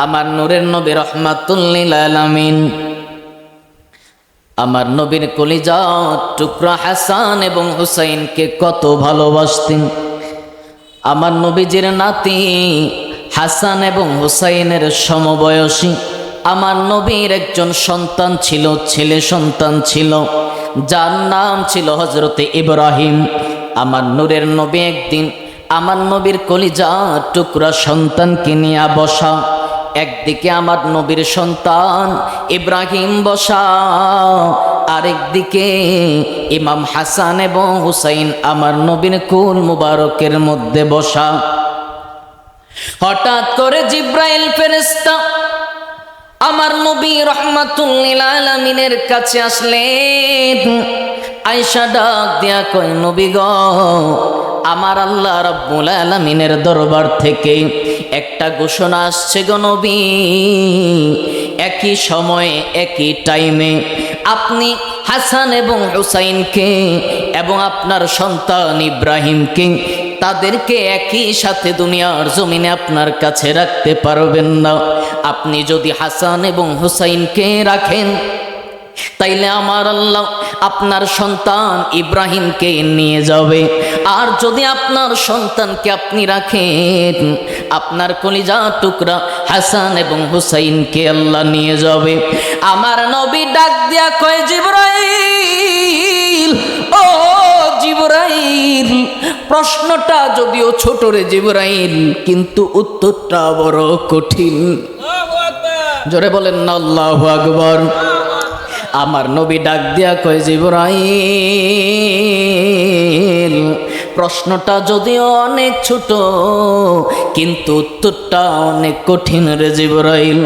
আমার নূরের নবী রাহমাতুল লিল আলামিন, আমার নবীর কলিজার টুকরা হাসান এবং হুসাইনকে কত ভালোবাসতেন। আমার নবীজির নাতি হাসান এবং হুসাইনের সমবয়সী আমার নবীর একজন সন্তান ছিল, ছেলে সন্তান ছিল, যার নাম ছিল হযরতে ইব্রাহিম। আমার নূরের নবী একদিন আমার নবীর কলিজার টুকরা সন্তানকে নিয়ে বসা। একদিকে আমার নবীর সন্তান ইব্রাহিম বসা, আরেকদিকে ইমাম হাসান এবং হুসাইন আমার নবীর কুল মুবারকের মধ্যে বসা। হঠাৎ করে জিব্রাইল ফেরেশতা আমার নবী রাহমাতুল লিল আলামিনের কাছে আসলেন। আয়েশা ডাক দিয়া কয়, নবী গো, আমার আল্লাহ রাব্বুল আলামিনের দরবার থেকে একটা ঘোষণা আসছে গো নবী। একই সময়ে একই টাইমে আপনি হাসান এবং হুসাইনকে এবং আপনার সন্তান ইব্রাহিমকে, তাদেরকে একই সাথে দুনিয়ার জমিনে আপনার কাছে রাখতে পারবেন না। আপনি যদি হাসান এবং হুসাইনকে রাখেন, তাইলে আমার আল্লাহ আপনার সন্তান ইব্রাহিমকে নিয়ে যাবে। আর যদি আপনার সন্তানকে আপনি রাখেন, আপনার কলিজা টুকরা হাসান এবং হুসাইনকে আল্লাহ নিয়ে যাবে। আমার নবী ডাক দিয়া কয়, জিবরাইল, ও জিবরাইল, প্রশ্নটা যদিও ছোট রে জিবরাইল, কিন্তু উত্তরটা বড় কঠিন। জোরে বলেন না আল্লাহু আকবার। আমার নবী ডাক দিয়া কয়, জিবরাইল, প্রশ্নটা যদিও অনেক ছোট, কিন্তু উত্তরটা অনেক কঠিন রে জিবরাইল।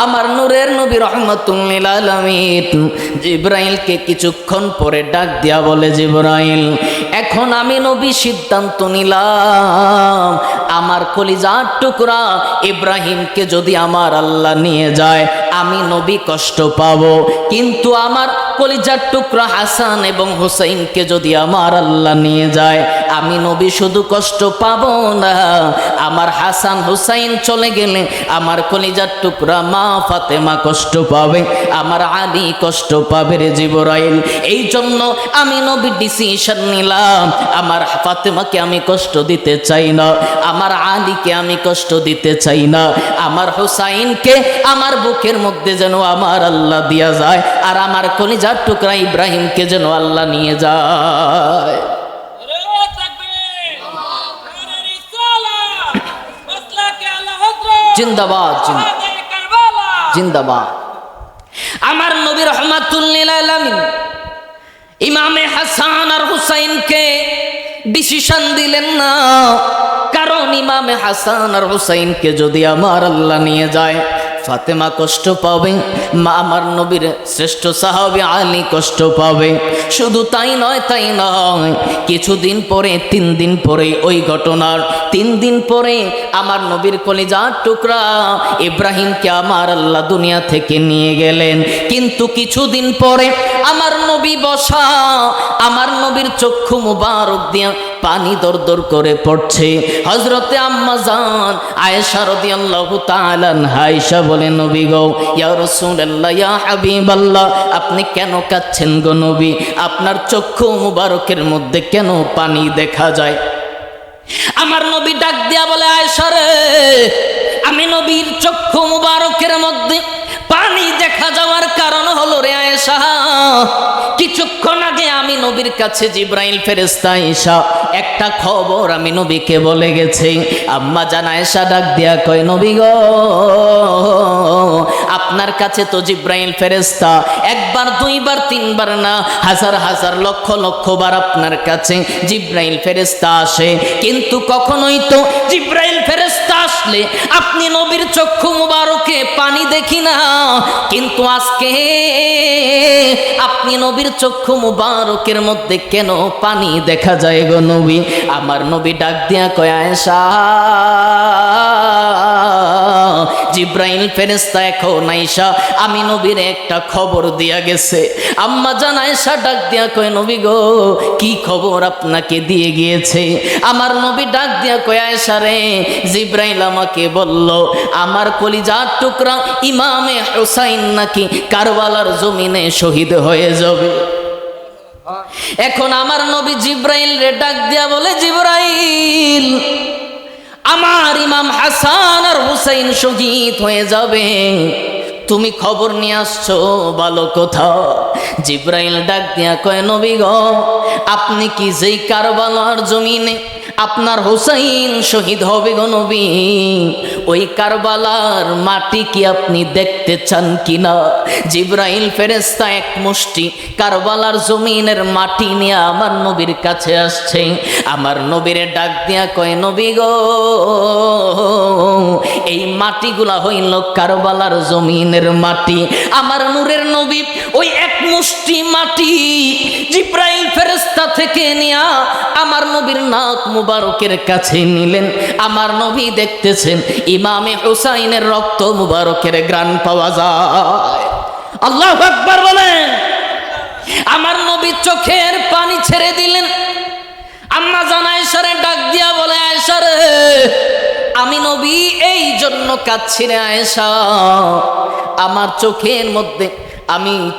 আমার নূরের নবী রাহমাতুল লিল আলামিন জিবরাইলকে কিছুক্ষণ পরে ডাক দিয়া বলে, জিবরাইল, এখন আমি নবী সিদ্ধান্ত নিলাম, আমার কলিজার টুকরা ইব্রাহিমকে যদি আমার আল্লাহ নিয়ে যায়, আমি নবী কষ্ট পাবো, কিন্তু আমার কলিজার টুকরা হাসান এবং হুসাইনকে যদি আমার আল্লাহ নিয়ে যায়, আমি নবী শুধু কষ্ট পাবো না, আমার হাসান হুসাইন চলে গেলে আমার কলিজার টুকরা মা ফাতেমা কষ্ট পাবে, আমার আলী কষ্ট পাবে রে জিবরাইল। এই জন্য আমি নবী ডিসিশন নিলাম, আমার ফাতেমাকে আমি কষ্ট দিতে চাই না, আমার আলীকে আমি কষ্ট দিতে চাই না, আমার হুসাইনকে আমার বুকের মধ্যে যেন আমার আল্লাহ দিয়া যায়, আর আমার কলিজার টুকরা ইব্রাহিমকে যেন আল্লাহ নিয়ে যায়। জিন্দাবাদ, জিন্দাবাদ। আমার নবী রাহমাতুল লিল আলামিন ইমামে হাসান আর হুসাইনকে ডিসিশন দিলেন না, কারণ ইমামে হাসান আর হুসাইনকে যদি আমার আল্লাহ নিয়ে যায়, ফাতেমা কষ্ট পাবে, মা আমার নবীর শ্রেষ্ঠ সাহাবী আলী কষ্ট পাবে। শুধু তাই নয়, তাই নয়, কিছুদিন পরে, 3 দিন পরে ওই ঘটনার 3 দিন পরে আমার নবীর কলিজার টুকরা ইব্রাহিমকে আমার আল্লাহ দুনিয়া থেকে নিয়ে গেলেন। কিন্তু কিছুদিন পরে আমার নবী বসা, আমার নবীর চক্ষু মুবারক দিয়া পানি দরদর করে পড়ছে। হযরতে আম্মা জান আয়েশা রাদিয়াল্লাহু তাআলা আনহা আয়েশা বলে, নবী গো, ইয়া রাসূলুল্লাহ, ইয়া হাবিবাল্লাহ, আপনি কেন কাঁদছেন গো নবী? আপনার চক্ষু মুবারকের মধ্যে কেন পানি দেখা যায়? আমার নবী ডাক দিয়া বলে, আয়েশা রে, আমি নবীর চক্ষু মুবারকের মধ্যে পানি দেখা যাওয়ার কারণ হলো রে আয়েশা, কিছুক্ষণ আগে আমি নবীর কাছে জিব্রাইল ফেরেশতা আয়েশা একটা খবর আমি নবীকে বলে গেছে। আম্মা জান আয়েশা ডাক দিয়া কয়, নবী গো, আপনার কাছে তো জিব্রাইল ফেরেশতা একবার, দুইবার, 3বার না, হাজার হাজার লক্ষ লক্ষ বার আপনার কাছে জিব্রাইল ফেরেশতা আসে, কিন্তু কখনোই তো জিব্রাইল ফেরেশতা আসলে আপনি নবীর চক্ষু মুবারকে পানি দেখি না, কিন্তু আজকে আপনি নবীর চক্ষু মুবারকের মধ্যে কেন পানি দেখা যায় গো নবী? আমার নবী ডাক দিয়া কয়, আয়েশা, জিব্রাইল ফেরেশতা এখন আয়েশা আমি নবীর একটা খবর দিয়া গেছে। আম্মা জান আয়েশা ডাক দিয়া কয় নবী গো কি খবর আপনাকে দিয়ে গিয়েছে? আমার নবী ডাক দিয়া কয় আয়েশা রে জিব্রাইল আমাকে বলল আমার কলিজার টুকরা ইমামে হুসাইন নাকি কারবালার জমিনে শহীদ হয়ে যাবে। এখন আমার নবী জিব্রাইল রে ডাক দিয়া বলে জিব্রাইল আমার ইমাম হাসান আর হুসাইন শহীদ হয়ে যাবে, তুমি খবর নিয়ে আসছো ভালো কথা। জিব্রাইল ডাক দিয়া কয় নবী গো আপনি কি যেই কারবালার জমিনে আপনার হুসাইন শহীদ হবে গো নবী ওই কারবালার মাটি কি আপনি দেখতে চান কিনা? জিব্রাইল ফেরেশতা এক মুষ্টি কারবালার জমিনের মাটি নিয়ে আমার নবীর কাছে আসছে। আমার নবীর ডাক দিয়া কয় নবী গো এই মাটিগুলা হইল কারবালার জমিনের মাটি। আমার নূরের নবী ওই এক মুষ্টি মাটি জিব্রাইল ফেরেশতা থেকে নিয়া আমার নবীর নাক মুবারকের কাছে নিলেন। আমার নবী দেখতেছেন ইমামে হুসাইনের রক্ত মুবারকের ঘ্রাণ পাওয়া যায়। আল্লাহু আকবার বলেন। আমার নবী চোখের পানি ছেড়ে দিলেন। আম্মা জান আয়েশারে ডাক দিয়া বলে আয়েশা রে আমি নবী এই জন্য কাঁদছি রে আয়েশা আমার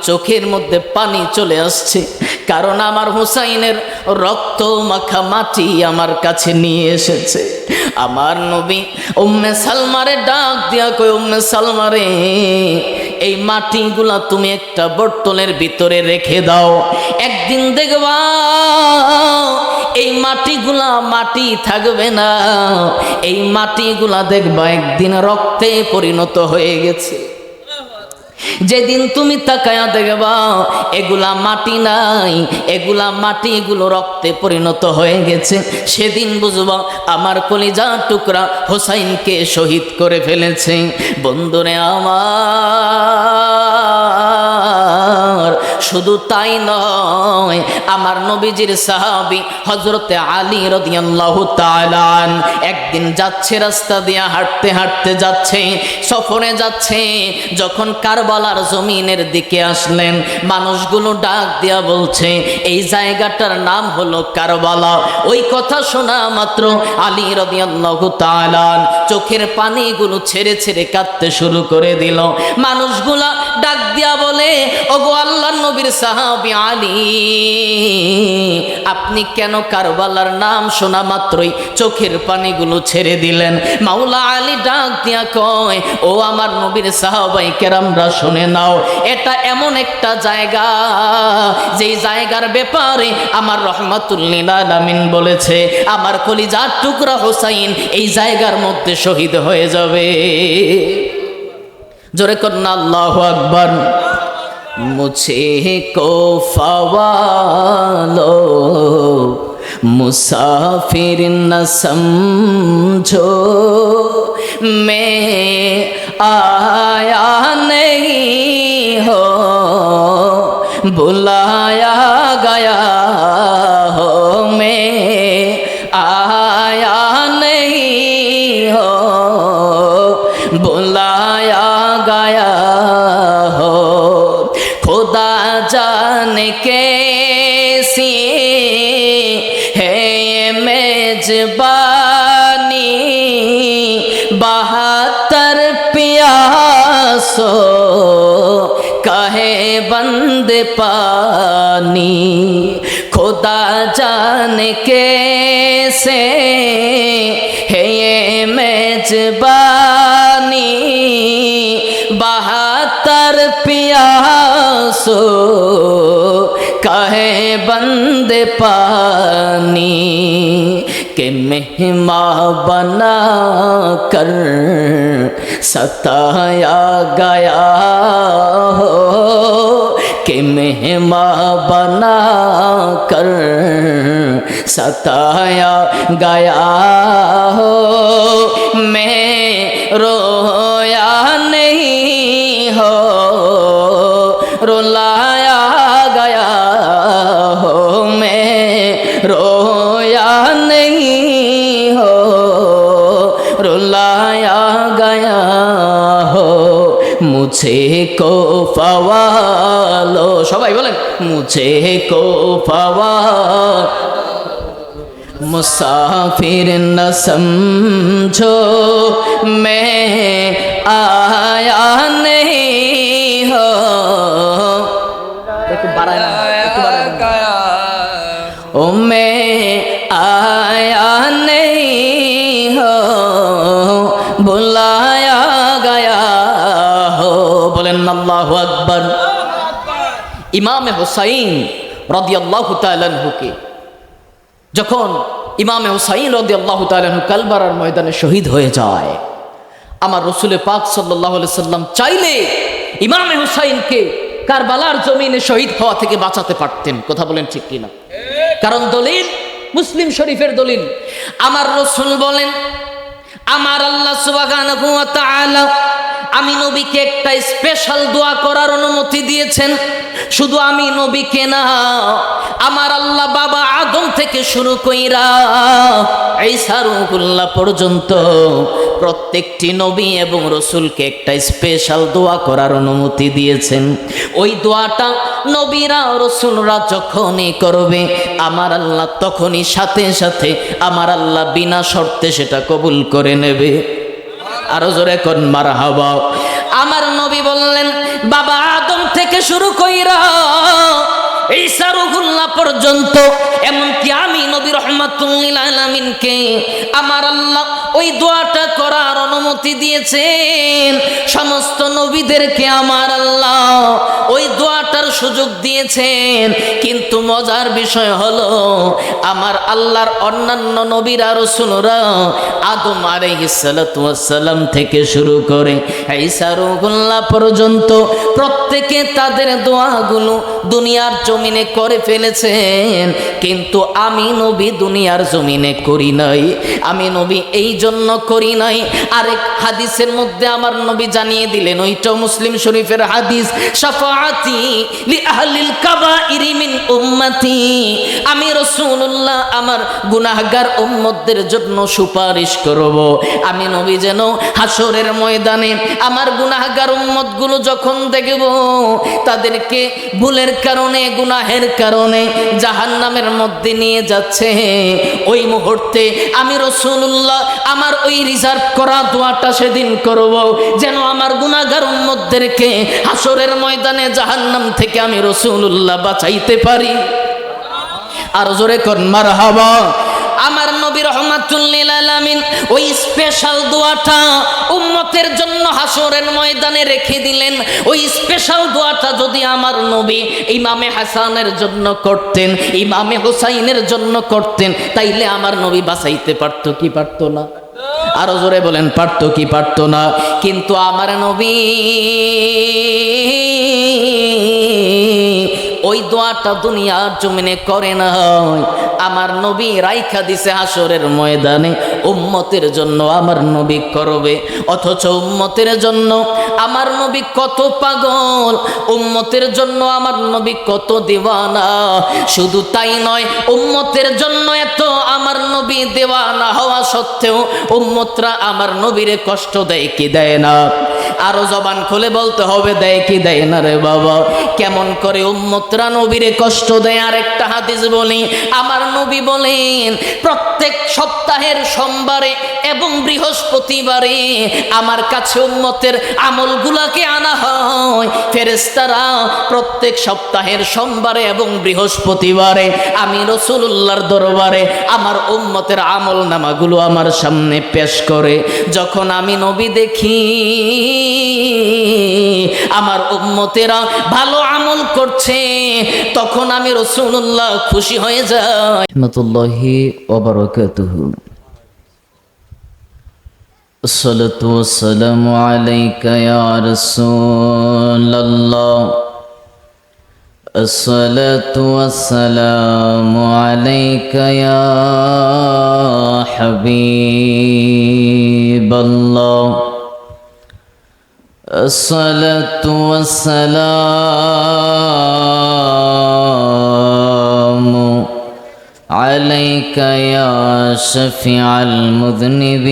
চোখের মধ্যে পানি চলে আসছে, কারণ আমার হুসাইনের রক্ত মাখা মাটি আমার কাছে নিয়ে এসেছে। আমার নবী উম্মে সালমারে ডাক দিয়া কই উম্মে সালমারে এই মাটিগুলা তুমি একটা বোতলের ভিতরে রেখে দাও, একদিন দেখবা এই মাটিগুলা মাটি থাকবে না, এই মাটিগুলা দেখবা একদিন রক্তে পরিণত হয়ে গেছে। যেদিন তুমি তাকায়া দেখবা এগুলা মাটি নাই, এগুলো রক্তে পরিণত হয়ে গেছে, সেদিন বুঝবা আমার কলিজার টুকরা হোসাইনকে শহীদ করে ফেলেছে। বন্ধুরে আমার শুধু তাই নয়, আমার নবীজির সাহাবী হযরতে আলী রাদিয়াল্লাহু তাআলা একদিন যাচ্ছে, রাস্তা দিয়ে হাঁটতে হাঁটতে যাচ্ছে, সফরে যাচ্ছে, যখন কারবালার জমিনের দিকে আসলেন মানুষগুলো ডাক দিয়া বলছে এই জায়গাটার নাম হলো কারবালা। ওই কথা শোনা মাত্র আলী রাদিয়াল্লাহু তাআলা চোখের পানিগুলো ছেড়ে ছেড়ে কাঁদতে শুরু করে দিল। মানুষগুলা ডাক দিয়া বলে ওগো আল্লাহর নবীর সাহাবী আলী আপনি কেন কারবালার নাম শোনা মাত্রই চোখের পানিগুলো ছেড়ে দিলেন? মাওলা আলী ডাক দিয়া কয় ও আমার নবীর সাহাবায়ে কেরামরা শুনে নাও, এটা এমন একটা জায়গা যেই জায়গার ব্যাপারে আমার রাহমাতুল লিল আলামিন বলেছে আমার কলিজার টুকরা হোসাইন এই জায়গার মধ্যে শহীদ হয়ে যাবে। জোরে করনা আল্লাহু আকবার। মুঝে কো ফওয়ালো मुसाफिर न समझो मैं आया नहीं हो बुलाया गया हो मैं आया नहीं हो बुलाया गया हो खुदा जाने कैसी मेजबानी 72 प्यासो कहे बंद पानी खुदा जाने कैसे है ये मेजबानी 72 प्यासो कहे बंद पानी के मेहमान बना कर सताया गया हो के मेहमान बना कर सताया गया हो मैं रोया नहीं हो रुलाया गया हो मैं रोया नहीं हो रुलाया गया মুঝে কো পাওয়ালো, সবাই বলেন মুঝে কো পাওয়ালো, मुसाफिर न समझो मैं आया नहीं हो। ओ मैं आया नहीं हो, बुलाया गया हो। बोलेन अल्लाहु अकबर। इमाम हुसैन রাদিয়াল্লাহু তাআলা আনহুকে যখন ইমামে হুসাইন রাদিয়াল্লাহু তাআলা আনহু কারবালার ময়দানে শহীদ হয়ে যায়, আমার রাসূল পাক সাল্লাল্লাহু আলাইহি সাল্লাম চাইলে ইমামে হুসাইনকে কারবালার জমিনে শহীদ হওয়া থেকে বাঁচাতে পারতেন। কথা বলেন ঠিক কিনা? কারণ দলিল মুসলিম শরীফের দলিল, আমার রাসূল বলেন আমার আল্লাহ সুবহানাহু ওয়া তাআলা আমি নবীকে একটা স্পেশাল দোয়া করার অনুমতি দিয়েছেন। শুধু আমি নবীকে না, আমার আল্লাহ বাবা আদম থেকে শুরু কইরা ঈসা রূহুল্লাহ পর্যন্ত প্রত্যেকটি নবী এবং রসুলকে একটা স্পেশাল দোয়া করার অনুমতি দিয়েছেন। ওই দোয়াটা নবীরা রসুলরা যখনই করবে আমার আল্লাহ তখনই সাথে সাথে আমার আল্লাহ বিনা শর্তে সেটা কবুল করে নেবে। আরো জোরে কোন মারহাবা। আমার নবী বললেন বাবা আদম থেকে শুরু কইরা ঈসা রূহুল্লাহ পর্যন্ত, এমনকি আমি নবী রাহমাতুল লিল আলামিনকে আমার আল্লাহ ওই দোয়াটা করার অনুমতি দিয়েছেন। সমস্ত নবীদেরকে আমার আল্লাহ ওই দোয়াটার সুযোগ দিয়েছেন। কিন্তু মজার বিষয় হলো আমার আল্লাহর অন্যান্য নবীরা রাসূলরা আদম আলাইহিস সালাতু ওয়াস সালাম থেকে শুরু করে ঈসা রূহুল্লাহ পর্যন্ত প্রত্যেকে তাদের দোয়াগুলো দুনিয়ার জমিনে করে ফেলেছেন, কিন্তু আমি নবী দুনিয়ার জমিনে করি নাই। আমি নবী এই জন্য করি নাই, আরেক হাদিসের মধ্যে আমার নবী জানিয়ে দিলেন, ওইটাও মুসলিম শরীফের হাদিস, শাফাআতি লি আহলিল কাবাইরি মিন উম্মতি, আমি রাসূলুল্লাহ আমার গুনাহগার উম্মতদের জন্য সুপারিশ করব। আমি নবী যেন হাসরের ময়দানে আমার গুনাহগার উম্মতগুলো যখন দেখব তাদেরকে ভুলের কারণে গুনাহের কারণে জাহান্নামের মধ্যে নিয়ে যাচ্ছে, ওই মুহূর্তে আমি রাসূলুল্লাহ আমার ওই রিজার্ভ করা দোয়াটা সেদিন করব, যেন আমার গুনাহগার উম্মতদেরকে হাসরের ময়দানে জাহান্নাম থেকে আমি রাসূলুল্লাহ বাঁচাইতে পারি। আর জোরে কোন মারহাবা। আমার নবী রাহমাতুল লিল আলামিন ওই স্পেশাল দোয়াটা উম্মতের জন্য হাসরের ময়দানে রেখে দিলেন। ওই স্পেশাল দোয়াটা যদি আমার নবী ইমামে হাসানের জন্য করতেন, ইমামে হুসাইনের জন্য করতেন, তাইলে আমার নবী বাঁচাইতে পারতো কি পারতো না? আরো জোরে বলেন পারতো কি পারতো না? কিন্তু আমার নবী ওই দোয়াটা দুনিয়ার জমিনে করে না, আমার নবী রাইখা দিছে হাসরের ময়দানে উম্মতের জন্য আমার নবী করবে। অথচ উম্মতের জন্য আমার নবী কত পাগল, উম্মতের জন্য আমার নবী কত দিওয়ানা। শুধু তাই নয়, উম্মতের জন্য এত আমার নবী দিওয়ানা হওয়া সত্ত্বেও উম্মতরা আমার নবীরে কষ্ট দেয় কি দেয় না? আরো জবান খুলে বলতে হবে, দেয় কি দেয় না রে বাবা? কেমন করে উম্মতরা নবীরে কষ্ট দেয়? আরেকটা হাদিস বলি, আমার নবী বলেন প্রত্যেক সপ্তাহের সোমবারে এবং বৃহস্পতিবারে আমার কাছে উম্মতের আমলগুলাকে আনা হয়। ফেরেশতারা প্রত্যেক সপ্তাহের সোমবারে এবং বৃহস্পতিবারে আমি রাসূলুল্লাহর দরবারে আমার উম্মতের আমল নামাগুলো আমার সামনে পেশ করে। যখন আমি নবী দেখি আমার উম্মতেরা ভালো আমল করছে, তখন আমি রাসূলুল্লাহ খুশি হয়ে যাই। রাহমাতুল্লাহি ওয়া বারাকাতুহু। الصلاة والسلام عليك يا رسول الله، الصلاة والسلام عليك يا حبيب الله، الصلاة والسلام عليك يا شفيع المذنبين،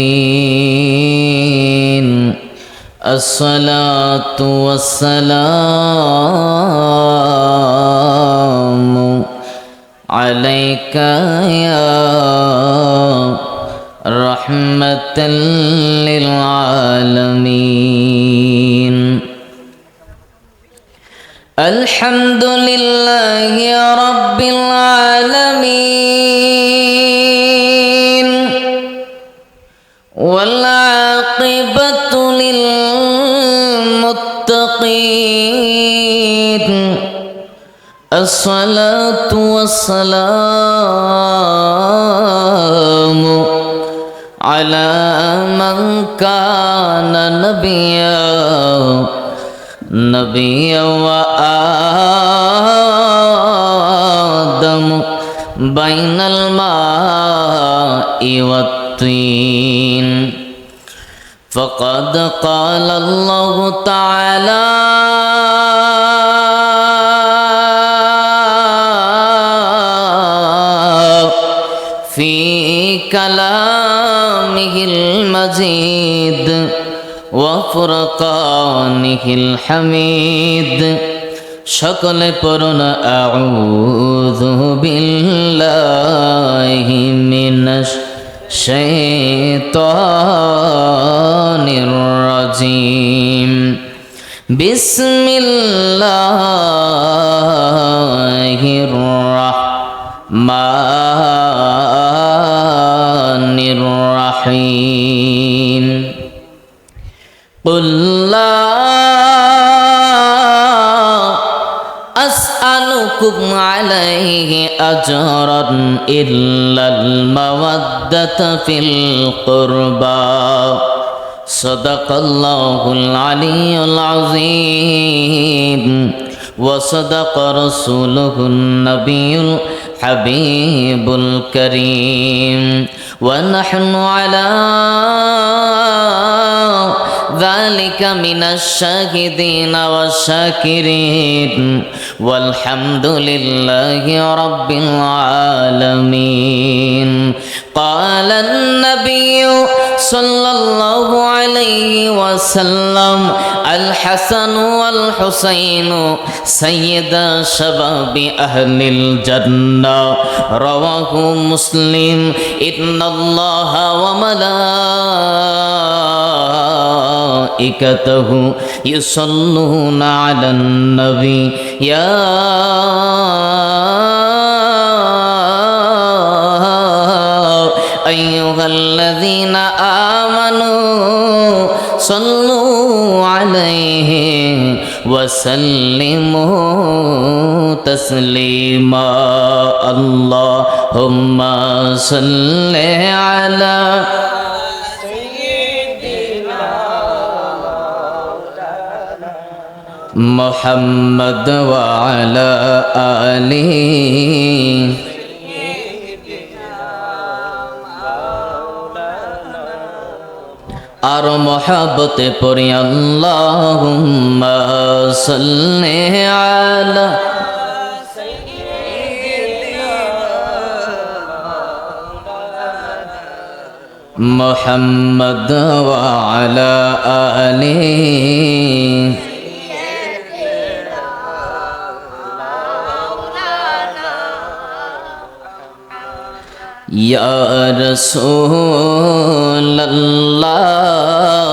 الصلاة والسلام عليك يا رحمة للعالمين. الحمد لله رب العالمين والعاقبة للمتقين. الصلاة والسلام على من كان نبيا وآدم بين الماء والطين. فقد قال الله تعالى في كلامه المجيد وفرقانه الحميد. সকলে পড়ুন আউযু বিল্লাহি মিনাশ শাইতানির রাজিম। বিসমিল্লাহির রাহমানির রাহিম। قل لا أسألكم عليه أجرا إلا المودة في القربى. صدق الله العلي العظيم وصدق رسوله النبي الحبيب الكريم. ونحن على ذلك من الشاهدين والشاكرين والحمد لله رب العالمين. قال النبي صلى الله عليه وسلم الحسن والحسين سيدا شباب أهل الجنة. رواه مسلم. إن الله وملائكته يصلون على النبي يا أيها الذين آمنوا صلوا عليه وسلموا تسليما. اللهم صل على محمد وعلى آله আর মহাব্বতে পড়ি আল্লাহুম্মা সাল্লি আলা মুহাম্মদ ওয়া আলা আলিহি या रसूल अल्लाह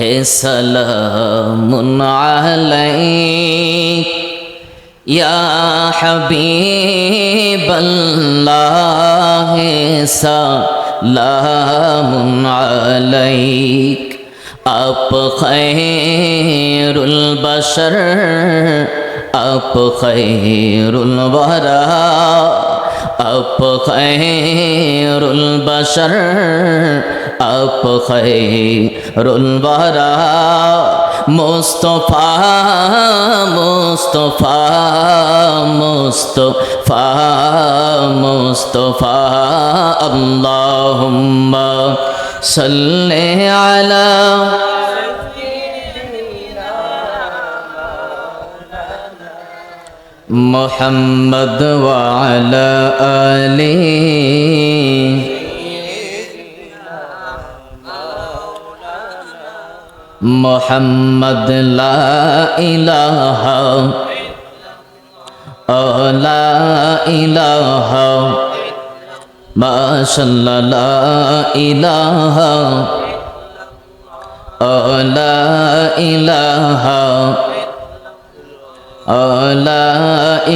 है सलामुन अलैक या हबीब अल्लाह है सलामुन अलैक। आप खैरुल बशर आप खैरुल वरा आप खैरुल बशर आप खैरुल वरा। मुस्तफा मुस्तफा मुस्तफा मुस्तफा अल्लाहुम्मा सल्ली अला मुहम्मद व अला आलिहि মোহাম্মদ লা ইলাহা লা ইলাহা মাশাআল্লাহ লা ইলাহা লা ইলাহা লা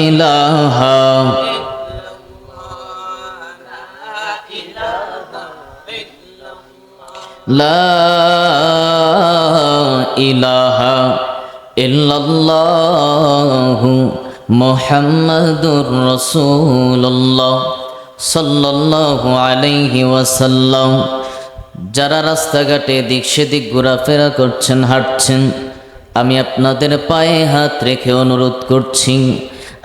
ইলাহা লা ইলাহা ইল্লাল্লাহু মুহাম্মাদুর রাসূলুল্লাহ সাল্লাল্লাহু আলাইহি ওয়াসাল্লাম। যারা রাস্তাঘাটে দিক সেদিক ঘোরাফেরা করছেন, হাঁটছেন, আমি আপনাদের পায়ে হাত রেখে অনুরোধ করছি,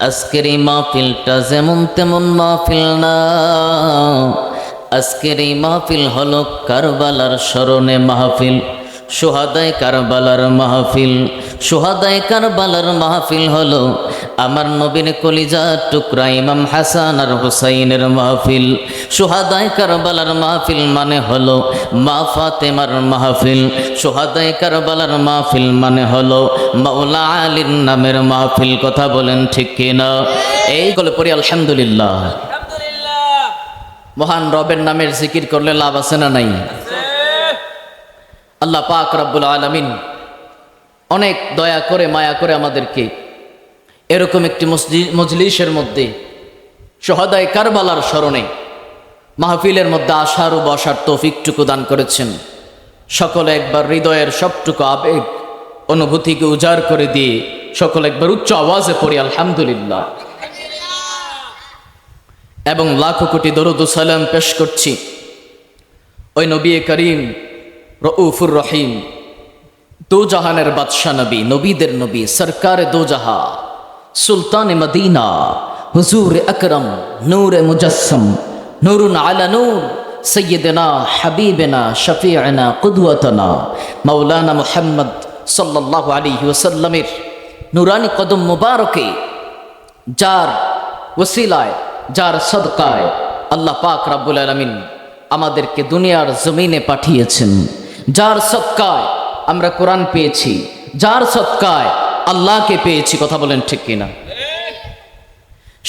আজকের এই মাহফিলটা যেমন তেমন মাহফিল না। আজকের এই মাহফিল হলো কারবালার স্মরণে মাহফিল, শুহাদায়ে কারবালার মাহফিল। শুহাদায়ে কারবালার মাহফিল হলো আমার নবীর কলিজার টুকরা ইমাম হাসান আর হুসাইনের মাহফিল। শুহাদায়ে কারবালার মাহফিল মানে হলো মা ফাতেমার মাহফিল। শুহাদায়ে কারবালার মাহফিল মানে হলো মাওলা আলীর নামের মাহফিল। কথা বলেন ঠিক কিনা? এই গলে পড়ি আলহামদুলিল্লাহ। মহান রবের নামের জিকির করলে লাভ আছে না নাই? আল্লাহ পাক রব্বুল আলামিন অনেক দয়া করে মায়া করে আমাদেরকে এরকম একটি মজলিসের মধ্যে শুহাদায়ে কারবালার স্মরণে মাহফিলের মধ্যে আসার ও বসার তৌফিকটুকু দান করেছেন। সকলে একবার হৃদয়ের সবটুকু আবেগ অনুভূতিকে উজাড় করে দিয়ে সকলে একবার উচ্চ আওয়াজে পড়ি আলহামদুলিল্লাহ। এবং লাখো কোটি দরুদ ও সালাম পেশ করছি ওই নবী করিম রউফুর রহিম দো জাহানের বাদশা নবী, নবীদের নবী, সরকার দো জাহা, সুলতান মদিনা, হুজুর আকরম, নূর মুজস্সম, নূরুন আলা নূর, সৈয়দনা হাবিবনা শফিআনা কুদওয়াতনা মাওলানা মুহাম্মদ সাল্লাল্লাহু আলাইহি ওয়াসাল্লামের নূরানি কদম মুবারকে, যার ওসিলায়, যার সদকায় আল্লাহ পাক রব্বুল আলামিন আমাদেরকে দুনিয়ার জমিনে পাঠিয়েছেন, যার সদকায় আমরা কোরআন পেয়েছি, যার সদকায় আল্লাহকে পেয়েছি। কথা বলেন ঠিক কিনা?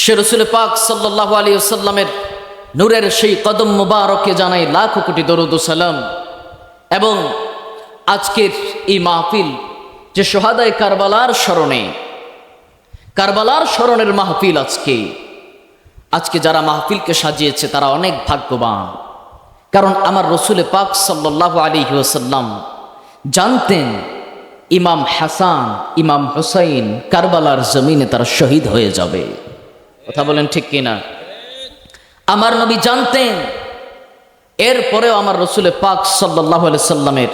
সে রাসূল পাক সাল্লাল্লাহু আলাইহি ওয়াসাল্লামের নূরের সেই কদম মুবারকে জানাই লাখো কোটি দরুদ ও সালাম। এবং আজকের এই মাহফিল যে শুহাদায়ে কারবালার স্মরণে, কারবালার স্মরণের মাহফিল, আজকে যারা মাহফিলকে সাজিয়েছে তারা অনেক ভাগ্যবান। কারণ আমার রাসূল পাক সাল্লাল্লাহু আলাইহি ওয়াসাল্লাম জানতেন ইমাম হাসান, ইমাম হুসাইন কারবালার জমিনে তারা শহীদ হয়ে যাবে। কথা বলেন ঠিক কিনা? আমার নবী জানতেন। এরপরেও আমার রাসূল পাক সাল্লাল্লাহু আলাইহি সাল্লামের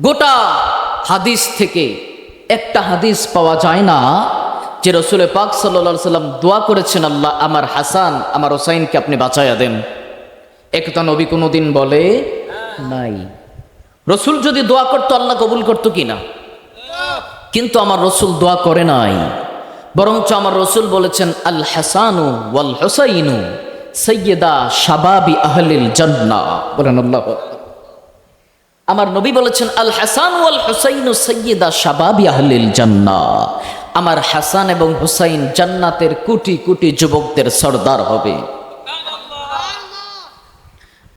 গোটা হাদিস থেকে একটা হাদিস পাওয়া যায় না যে রাসূল পাক সাল্লাল্লাহু আলাইহি সাল্লাম দোয়া করেছেন, আল্লাহ আমার হাসান আমার হুসাইনকে আপনি বাঁচাইয়া দেন। একথা নবী কোনোদিন বলে নাই। রসুল যদি দোয়া করতো আল্লাহ কবুল করতো কিনা? কিন্তু আমার রসুল দোয়া করে নাই, বরঞ্চ আমার রসুল বলেছেন আল হাসানু ওয়াল হুসাইনু সাইয়্যিদা শাবাবি আহলিল জান্নাহ। বলেন আল্লাহু আকবার। আমার নবী বলেছেন আল হাসান ওয়াল হুসাইনু সাইয়্যিদা শাবাবি আহলিল জান্নাহ। আমার হাসান এবং হুসাইন জান্নাতের কোটি কোটি যুবকদের সর্দার হবে।